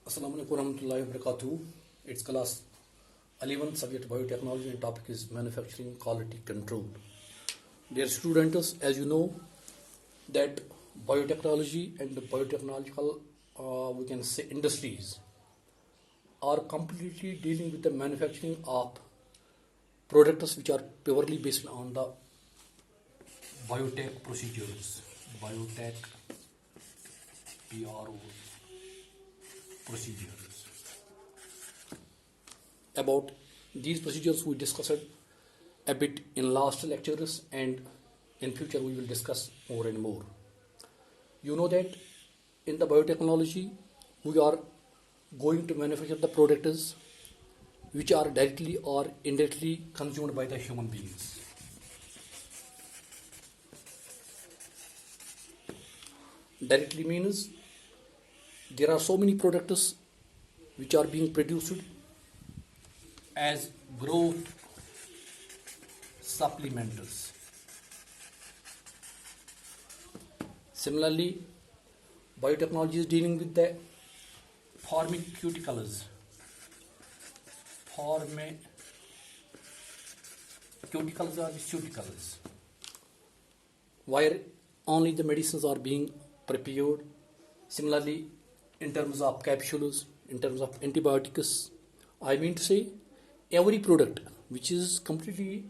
Assalamu alaikum warahmatullahi wabarakatuh. It's class 11 subject biotechnology and topic is manufacturing quality control. Dear students, as you know that biotechnology and the biotechnological we can say industries are completely dealing with the manufacturing of products which are purely based on the biotech procedures. Biotech PRO procedures. About these procedures we discussed a bit in last lectures, and in future we will discuss more and more. You know that in the biotechnology we are going to manufacture the products which are directly or indirectly consumed by the human beings. Directly means there are so many products which are being produced as growth supplementers. Similarly, biotechnology is dealing with the pharmaceuticals, or pharmaceuticals, where only the medicines are being prepared. Similarly, in terms of capsules, in terms of antibiotics, I mean to say every product which is completely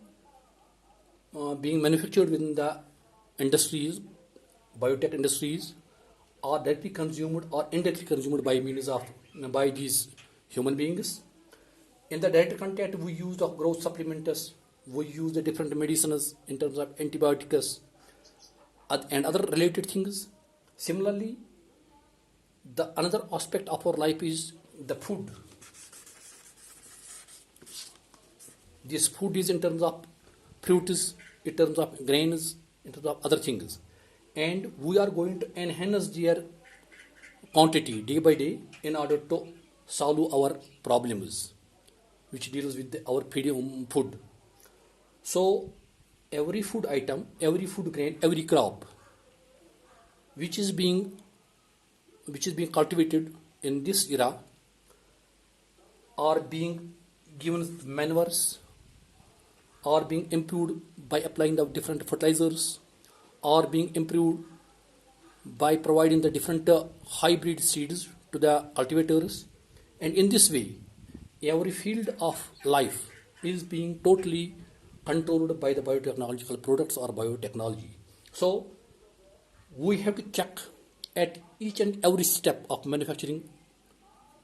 being manufactured within the industries, biotech industries, are directly consumed or indirectly consumed by means of by these human beings. In the direct contact, we use the growth supplementers, we use the different medicines in terms of antibiotics and other related things. Similarly, the another aspect of our life is the food. This food is in terms of fruits, in terms of grains, in terms of other things, and we are going to enhance their quantity day by day in order to solve our problems which deals with our food. So every food item, every food grain, every crop which is being cultivated in this era are being given manures, are being improved by applying the different fertilizers, are being improved by providing the different hybrid seeds to the cultivators, and in this way every field of life is being totally controlled by the biotechnological products or biotechnology. So we have to check at each and every step of manufacturing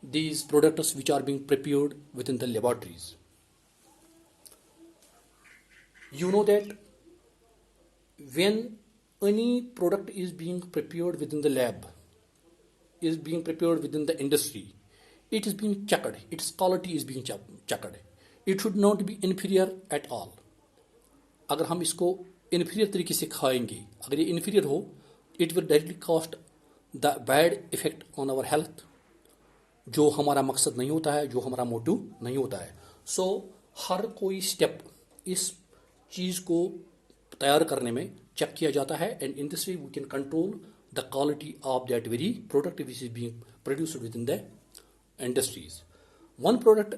these products which are being prepared within the laboratories. You know that when any product is being prepared within the lab, is being prepared within the industry, it is being checked, its quality is being checked. It should not be inferior at all. अगर हम इसको inferior तरीके से खाएंगे, अगर ये inferior हो, it will directly cause the bad effect on our health, जो हमारा मकसद नहीं होता है, जो हमारा मोटिव नहीं होता है. So हर कोई स्टेप इस चीज़ को तैयार करने में चेक किया जाता है, and in this way we can control the quality of that very product which is being produced within the industries. One product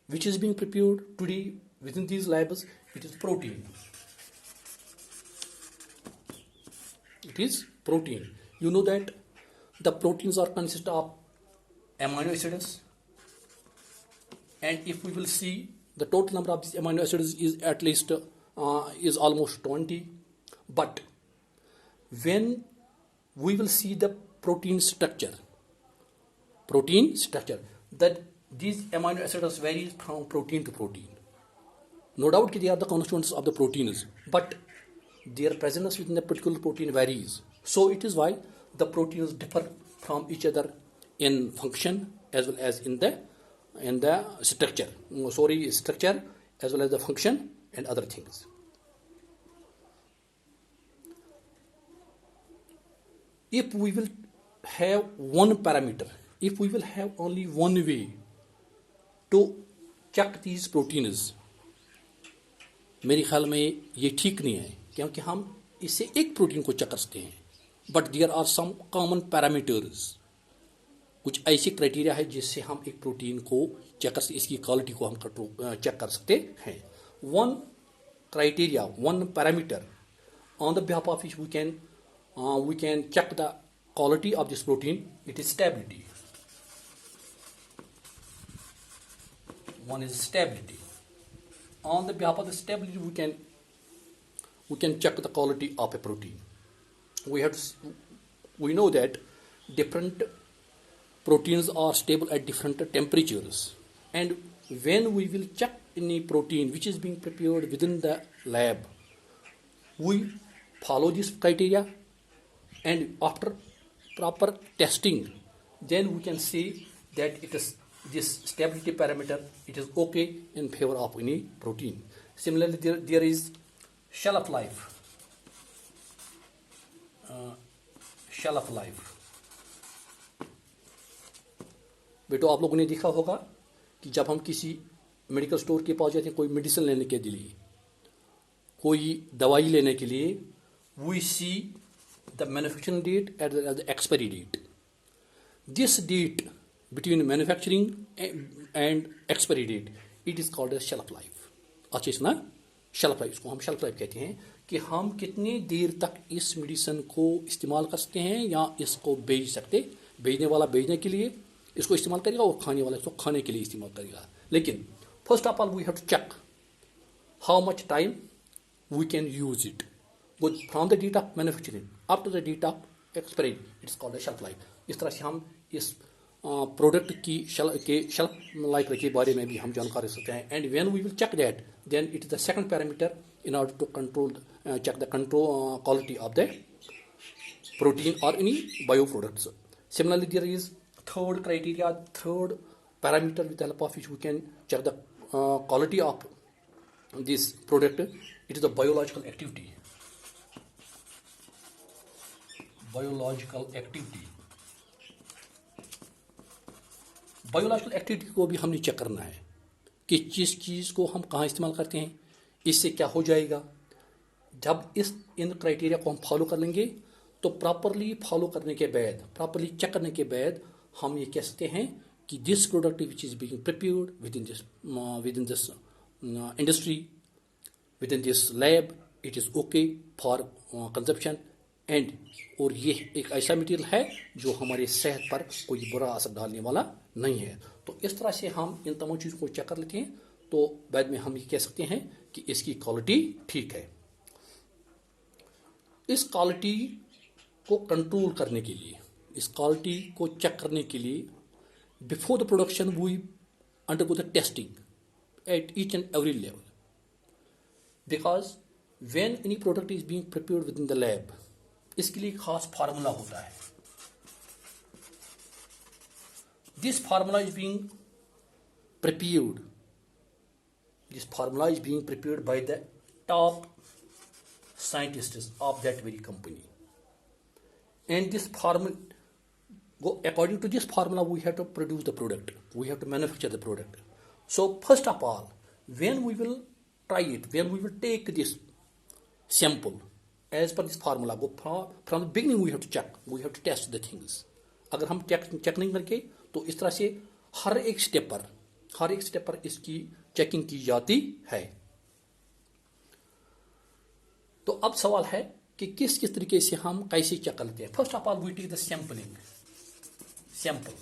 which is being prepared today within these labs, it is protein. It is protein. You know that the proteins are consist of amino acids, and if we will see the total number of these amino acids is at least is almost 20. But when we will see the protein structure, that these amino acids vary from protein to protein. No doubt they are the constituents of the proteins, but their presence within a particular protein varies. So it is why the proteins differ from each other in function as well as in the structure. Structure as well as the function and other things. If we will have one parameter, if we will have only one way to check these proteins, मेरे ख्याल में ये ठीक नहीं है, क्योंकि हम इससे एक प्रोटीन को चेक कर सकते हैं, but there are some common parameters कुछ ऐसे क्राइटेरिया है जिससे हम एक प्रोटीन को चेक कर, इसकी क्वालिटी को हम चेक कर सकते हैं. One criteria, one parameter on the behalf of which we can check the quality of this protein. It is stability. One is stability. On the behalf of the stability, we can check the quality of a protein. We know that different proteins are stable at different temperatures, and when we will check any protein which is being prepared within the lab, we follow this criteria, and after proper testing, then we can see that it is this stability parameter, it is okay in favor of any protein. Similarly, there is shelf life. Shelf life. बेटो आप लोगों ने देखा होगा कि जब हम किसी मेडिकल स्टोर के पास जाते हैं कोई मेडिसिन लेने के लिए, कोई दवाई लेने के लिए, we see the manufacturing date at the expiry date. This date between manufacturing and expiry date, it is called as shelf life. अच्छा सुना, शेल्फ लाइफ, इसको हम शेल्फ लाइफ कहते हैं कि हम कितनी देर तक इस मेडिसिन को इस्तेमाल कर सकते हैं या इसको बेच सकते. बेचने वाला बेचने के लिए इसको इस्तेमाल करेगा और खाने वाला इसको खाने के लिए इस्तेमाल करेगा. लेकिन first of all we have to check how much time we can use it. From the date of manufacturing up to the date of expiry, it's called a shelf life. इस तरह से हम इस प्रोडक्ट की shelf life के बारे में भी हम जानकारी सकते हैं. And when we will check that, then it is the second parameter in order to control check the control quality of the protein or any bio products. Similarly, there is third criteria, third parameter with the help of which we can check the quality of this product. It is the biological activity. Biological activity. Biological activity को भी हमने check करना है कि जिस चीज़ को हम कहाँ इस्तेमाल करते हैं, इससे क्या हो जाएगा. जब इन क्राइटेरिया को हम फॉलो कर लेंगे तो प्रॉपरली फॉलो करने के बाद, प्रॉपरली चेक करने के बाद हम ये कह सकते हैं कि this product which is being prepared with in this industry, with in this lab, it is okay for consumption. And और ये एक ऐसा मटीरियल है जो हमारे सेहत पर कोई बुरा असर डालने वाला नहीं है. तो इस तरह से हम इन तमाम चीज़ों को चेक कर लेते हैं तो बाद में हम ये कह सकते हैं कि इसकी क्वालिटी ठीक है. इस क्वालिटी को कंट्रोल करने के लिए, इस क्वालिटी को चेक करने के लिए, before the production we undergo the testing at each and every level. Because when any product is being prepared within the lab, इसके लिए खास फार्मूला होता है. This formula is being prepared, this formula is being prepared by the top scientists of that very company. And this formula, according to this formula, we have to produce the product, we have to manufacture the product. So first of all, when we will try it, when we will take this sample as per this formula, from the beginning we have to check, we have to test the things. अगर हम check नहीं करके तो इस तरह से हर एक step पर इसकी चेकिंग की जाती है. तो अब सवाल है कि किस किस तरीके से हम कैसे चेक करते हैं. First of all we take the sampling. Sample,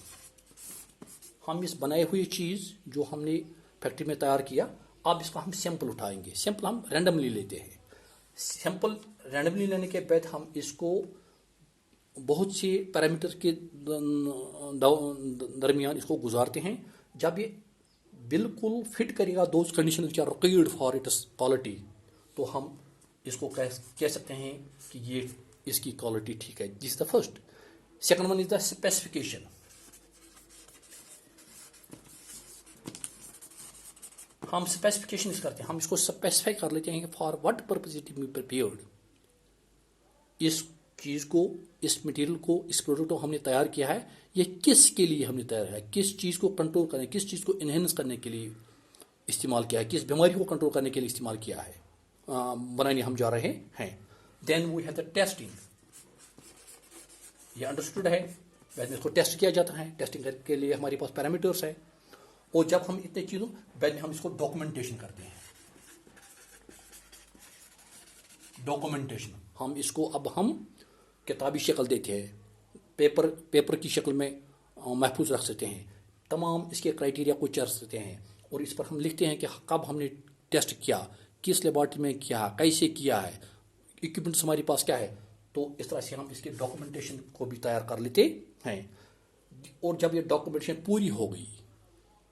हम इस बनाए हुई चीज़ जो हमने फैक्ट्री में तैयार किया, अब इसका हम सैंपल उठाएंगे. सैंपल हम रैंडमली लेते हैं. सैंपल रैंडमली लेने के बाद हम इसको बहुत से पैरामीटर के दरमियान इसको गुजारते हैं. जब ये बिल्कुल फिट करेगा those condition which are required for its quality, तो हम इसको कह सकते हैं कि ये इसकी क्वालिटी ठीक है. This is the first. Second one is the specification. हम स्पेसिफिकेशन इस करते हैं, हम इसको स्पेसिफाई कर लेते हैं कि for what purpose it be prepared. इस चीज़ को, इस मटेरियल को, इस प्रोडक्ट को हमने तैयार किया है, ये किस के लिए हमने तैयार है, किस चीज़ को कंट्रोल करने, किस चीज़ को इनहेंस करने के लिए इस्तेमाल किया है, किस बीमारी को कंट्रोल करने के लिए इस्तेमाल किया है, बनाने हम जा रहे हैं. Then we have the testing. ये अंडरस्टूड है. بعد میں اس کو ٹیسٹ کیا جاتا ہے. ٹیسٹنگ کے لیے ہمارے پاس پیرامیٹرس ہے. اور جب ہم اتنے چیزوں بعد میں ہم اس کو ڈاکومنٹیشن کرتے ہیں. ڈاکومنٹیشن ہم اس کو اب ہم کتابی شکل دیتے ہیں, پیپر کی شکل میں محفوظ رکھ سکتے ہیں. تمام اس کے کرائٹیریا کو چر سکتے ہیں اور اس پر ہم لکھتے ہیں کہ کب ہم نے ٹیسٹ کیا, کس لیبارٹری میں کیا, کیسے کیا ہے, اکوپمنٹس ہمارے پاس کیا ہے. تو اس طرح سے ہم اس کے ڈاکومنٹیشن کو بھی تیار کر لیتے ہیں. اور جب یہ ڈاکومنٹیشن پوری ہو گئی,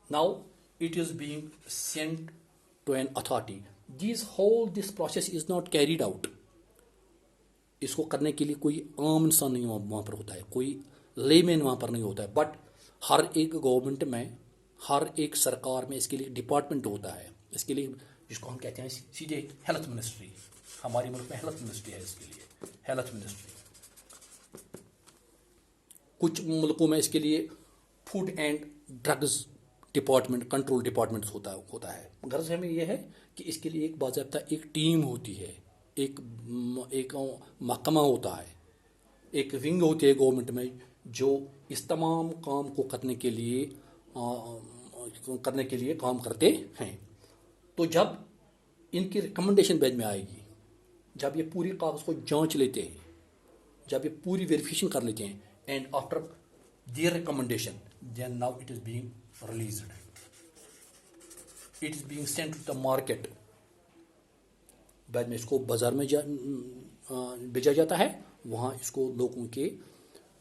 now it is being sent to an authority. This process is not carried out. اس کو کرنے کے لیے کوئی عام انسان نہیں وہاں پر ہوتا ہے, کوئی لے مین وہاں پر نہیں ہوتا ہے. بٹ ہر ایک گورنمنٹ میں, ہر ایک سرکار میں اس کے لیے ڈپارٹمنٹ ہوتا ہے. اس کے لیے جس کو ہم کہتے ہیں سیدھے ہیلتھ منسٹری. ہمارے ملک میں ہیلتھ منسٹری ہے. اس کے لیے ہیلتھ منسٹری. کچھ ملکوں میں اس کے لیے food and drugs department, control department ہوتا ہے. غرض ہمیں یہ ہے کہ اس کے لیے ایک باضابطہ ایک ٹیم ہوتی ہے, ایک محکمہ ہوتا ہے, ایک ونگ ہوتی ہے گورنمنٹ میں جو اس تمام کام کو کرنے کے لیے کام کرتے ہیں. تو جب ان کی ریکمنڈیشن بیچ میں آئے گی, جب یہ پوری کاغذ کو جانچ لیتے ہیں, جب یہ پوری ویریفیکیشن کر لیتے ہیں, and after their recommendation then now it is being released. It is being sent to the market. بعد میں اس کو بازار میں بھیجا جاتا ہے. وہاں اس کو لوگوں کے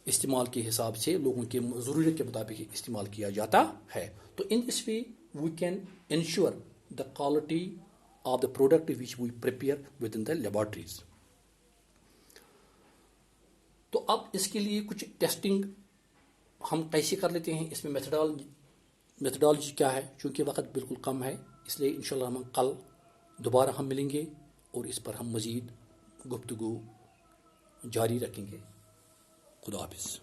استعمال کے حساب سے, لوگوں کے ضرورت کے مطابق استعمال کیا جاتا ہے. تو in this way we can ensure the quality of the product which we prepare with in the laboratories. تو اب اس کے لیے کچھ ٹیسٹنگ ہم کیسے کر لیتے ہیں, اس میں میتھڈالوجی کیا ہے. چونکہ وقت بالکل کم ہے, اس لیے انشاءاللہ ہم کل دوبارہ ہم ملیں گے اور اس پر ہم مزید گفتگو جاری رکھیں گے. خدا حافظ.